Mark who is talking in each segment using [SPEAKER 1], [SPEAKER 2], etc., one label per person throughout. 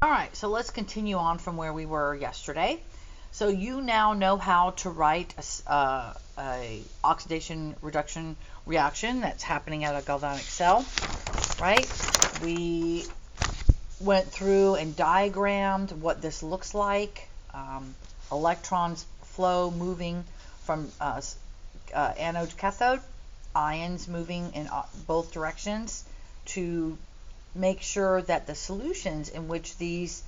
[SPEAKER 1] All right, so let's continue on from where we were yesterday. So you now know how to write a oxidation reduction reaction that's happening at a galvanic cell, right? We went through and diagrammed what this looks like. Electrons flow moving from anode to cathode, ions moving in both directions to make sure that the solutions in which these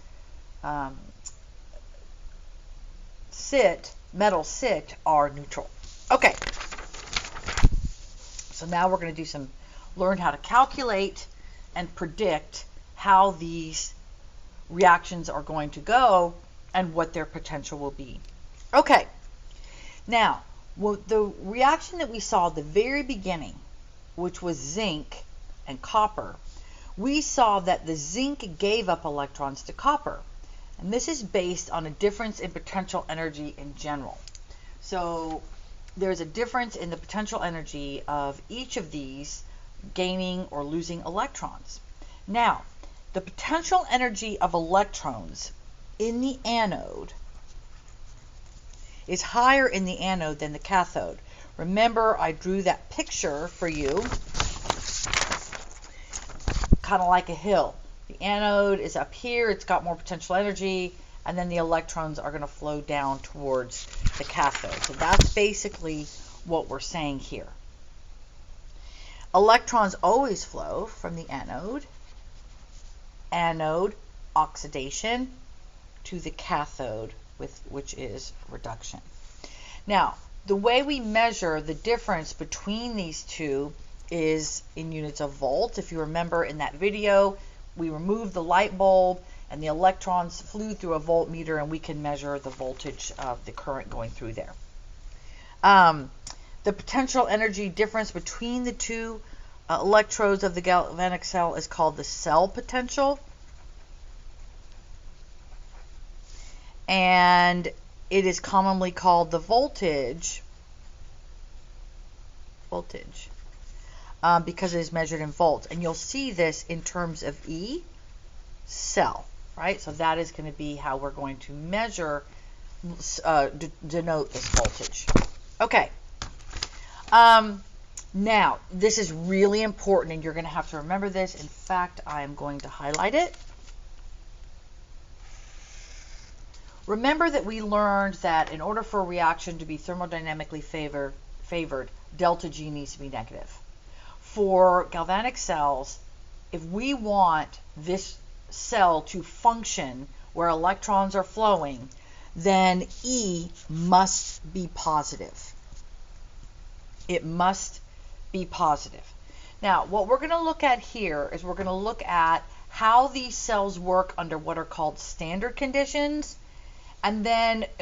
[SPEAKER 1] metals sit are neutral. Okay, so now we're going to do learn how to calculate and predict how these reactions are going to go and what their potential will be. Okay, now the reaction that we saw at the very beginning, which was zinc and copper, we saw that the zinc gave up electrons to copper. And this is based on a difference in potential energy in general. So there's a difference in the potential energy of each of these gaining or losing electrons. Now, the potential energy of electrons in the anode is higher in the anode than the cathode. Remember, I drew that picture for you, kind of like a hill. The anode is up here, it's got more potential energy, and then the electrons are going to flow down towards the cathode. So that's basically what we're saying here. Electrons always flow from the anode oxidation, to the cathode, which is reduction. Now, the way we measure the difference between these two is in units of volts. If you remember in that video, we removed the light bulb and the electrons flew through a voltmeter, and we can measure the voltage of the current going through there. The potential energy difference between the two electrodes of the galvanic cell is called the cell potential. And it is commonly called the voltage because it is measured in volts. And you'll see this in terms of E, cell, right? So that is going to be how we're going to measure, denote this voltage. Okay. Now, this is really important, and you're going to have to remember this. In fact, I am going to highlight it. Remember that we learned that in order for a reaction to be thermodynamically favored, delta G needs to be negative. For galvanic cells, if we want this cell to function where electrons are flowing, then E must be positive. It must be positive. Now, what we're going to look at here is we're going to look at how these cells work under what are called standard conditions. And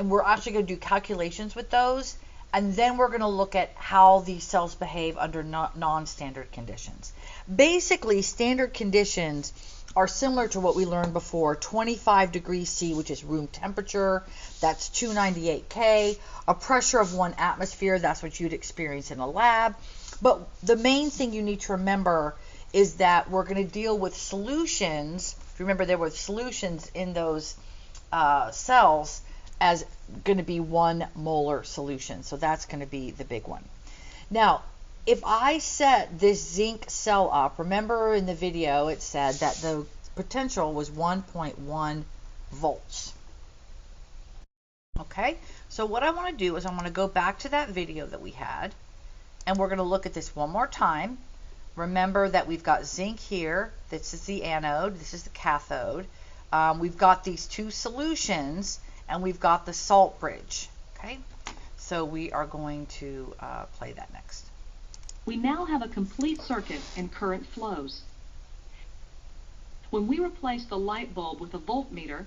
[SPEAKER 1] we're actually going to do calculations with those. And then we're going to look at how these cells behave under non-standard conditions. Basically, standard conditions are similar to what we learned before. 25 degrees C, which is room temperature, that's 298 K. A pressure of 1 atmosphere, that's what you'd experience in a lab. But the main thing you need to remember is that we're going to deal with solutions. Remember, there were solutions in those cells as going to be 1 molar solution. So that's going to be the big one. Now, if I set this zinc cell up, remember in the video it said that the potential was 1.1 volts. Okay, so what I want to do is I'm going to go back to that video that we had, and we're going to look at this one more time. Remember that we've got zinc here. This is the anode. This is the cathode. We've got these two solutions, and we've got the salt bridge. Okay, so we are going to play that next.
[SPEAKER 2] We now have a complete circuit and current flows. When we replace the light bulb with a voltmeter,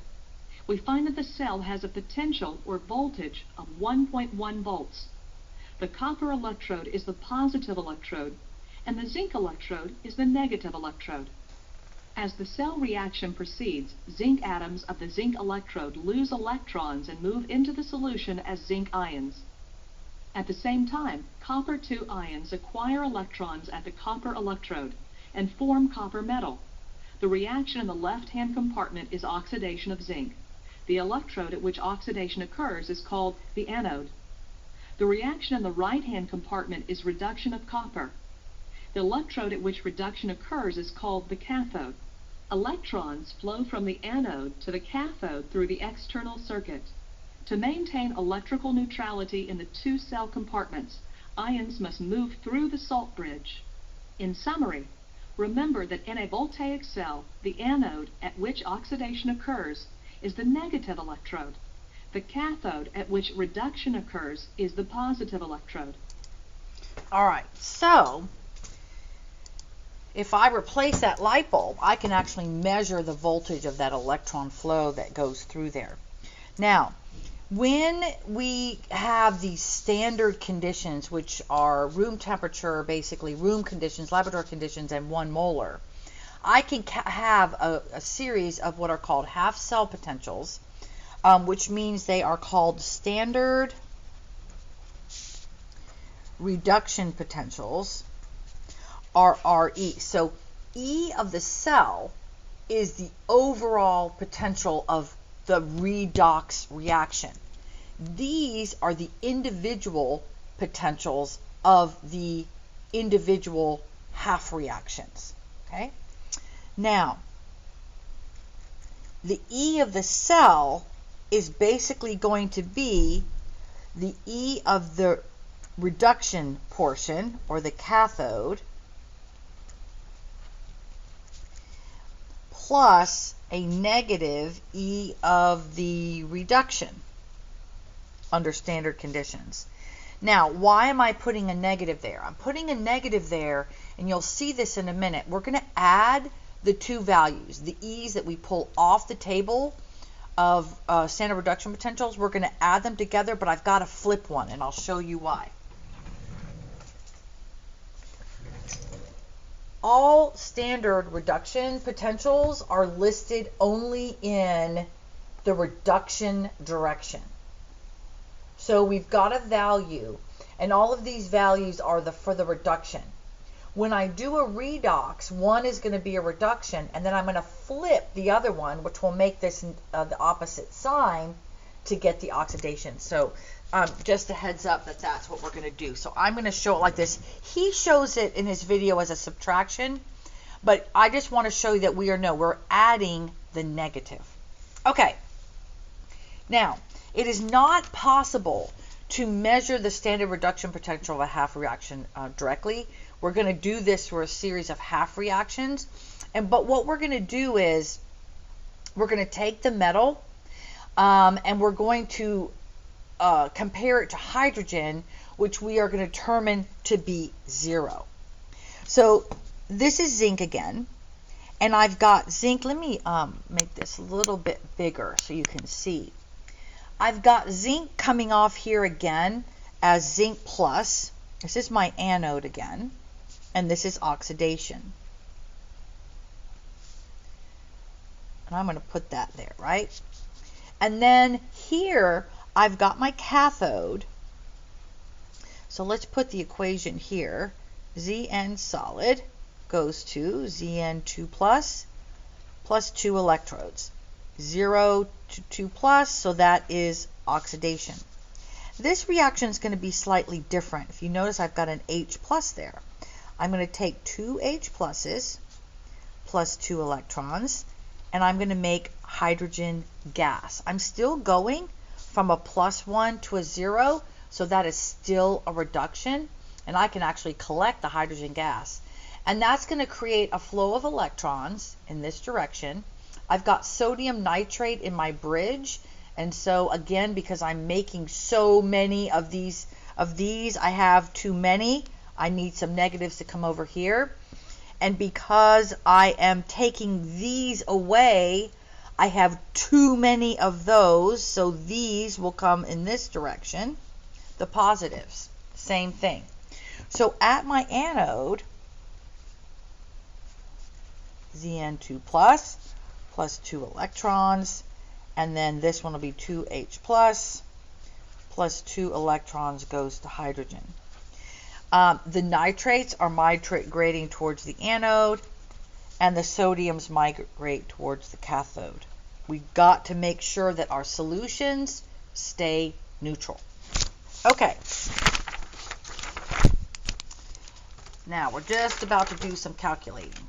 [SPEAKER 2] we find that the cell has a potential or voltage of 1.1 volts. The copper electrode is the positive electrode, and the zinc electrode is the negative electrode. As the cell reaction proceeds, zinc atoms of the zinc electrode lose electrons and move into the solution as zinc ions. At the same time, copper-2 ions acquire electrons at the copper electrode and form copper metal. The reaction in the left-hand compartment is oxidation of zinc. The electrode at which oxidation occurs is called the anode. The reaction in the right-hand compartment is reduction of copper. The electrode at which reduction occurs is called the cathode. Electrons flow from the anode to the cathode through the external circuit. To maintain electrical neutrality in the two cell compartments, ions must move through the salt bridge. In summary, remember that in a voltaic cell, the anode at which oxidation occurs is the negative electrode. The cathode at which reduction occurs is the positive electrode.
[SPEAKER 1] All right, so if I replace that light bulb, I can actually measure the voltage of that electron flow that goes through there. Now, when we have these standard conditions, which are room temperature, basically room conditions, laboratory conditions, and 1 molar, I can have a series of what are called half cell potentials, which means they are called standard reduction potentials, or RE. So E of the cell is the overall potential of the redox reaction. These are the individual potentials of the individual half reactions. Okay? Now, the E of the cell is basically going to be the E of the reduction portion, or the cathode, plus a negative E of the reduction under standard conditions. Now, why am I putting a negative there? I'm putting a negative there, and you'll see this in a minute. We're going to add the two values, the E's that we pull off the table of standard reduction potentials. We're going to add them together, but I've got to flip one, and I'll show you why. All standard reduction potentials are listed only in the reduction direction. So we've got a value, and all of these values are for the reduction. When I do a redox, one is going to be a reduction, and then I'm going to flip the other one, which will make this the opposite sign to get the oxidation. So just a heads up that that's what we're going to do. So I'm going to show it like this. He shows it in his video as a subtraction, but I just want to show you that we're adding the negative. Okay. Now, it is not possible to measure the standard reduction potential of a half reaction directly. We're going to do this for a series of half reactions. But what we're going to do is we're going to take the metal and we're going to compare it to hydrogen, which we are going to determine to be 0. So this is zinc again. And I've got zinc. Let me make this a little bit bigger so you can see. I've got zinc coming off here again as zinc plus. This is my anode again, and this is oxidation. And I'm going to put that there, right? And then here I've got my cathode. So let's put the equation here. Zn solid goes to Zn2 plus 2 electrodes. 0 to 2 plus, so that is oxidation. This reaction is going to be slightly different. If you notice, I've got an H plus there. I'm going to take 2 H pluses plus 2 electrons, and I'm going to make hydrogen gas. I'm still going from a +1 to a 0, so that is still a reduction, and I can actually collect the hydrogen gas. And that's going to create a flow of electrons in this direction. I've got sodium nitrate in my bridge, and so again, because I'm making so many of these, I have too many. I need some negatives to come over here. And because I am taking these away, I have too many of those, so these will come in this direction. The positives, same thing. So at my anode, Zn2 plus 2 electrons, and then this one will be 2H plus 2 electrons goes to hydrogen. The nitrates are migrating towards the anode, and the sodiums migrate towards the cathode. We've got to make sure that our solutions stay neutral. Okay. Now we're just about to do some calculating.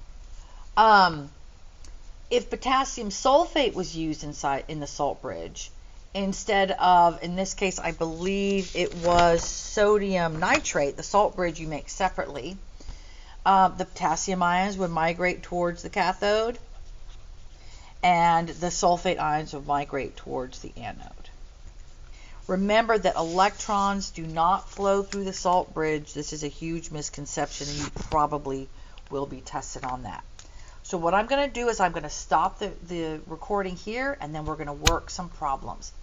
[SPEAKER 1] If potassium sulfate was used in the salt bridge, instead of, in this case, I believe it was sodium nitrate, the salt bridge you make separately, the potassium ions would migrate towards the cathode, and the sulfate ions would migrate towards the anode. Remember that electrons do not flow through the salt bridge. This is a huge misconception, and you probably will be tested on that. So what I'm going to do is I'm going to stop the recording here, and then we're going to work some problems.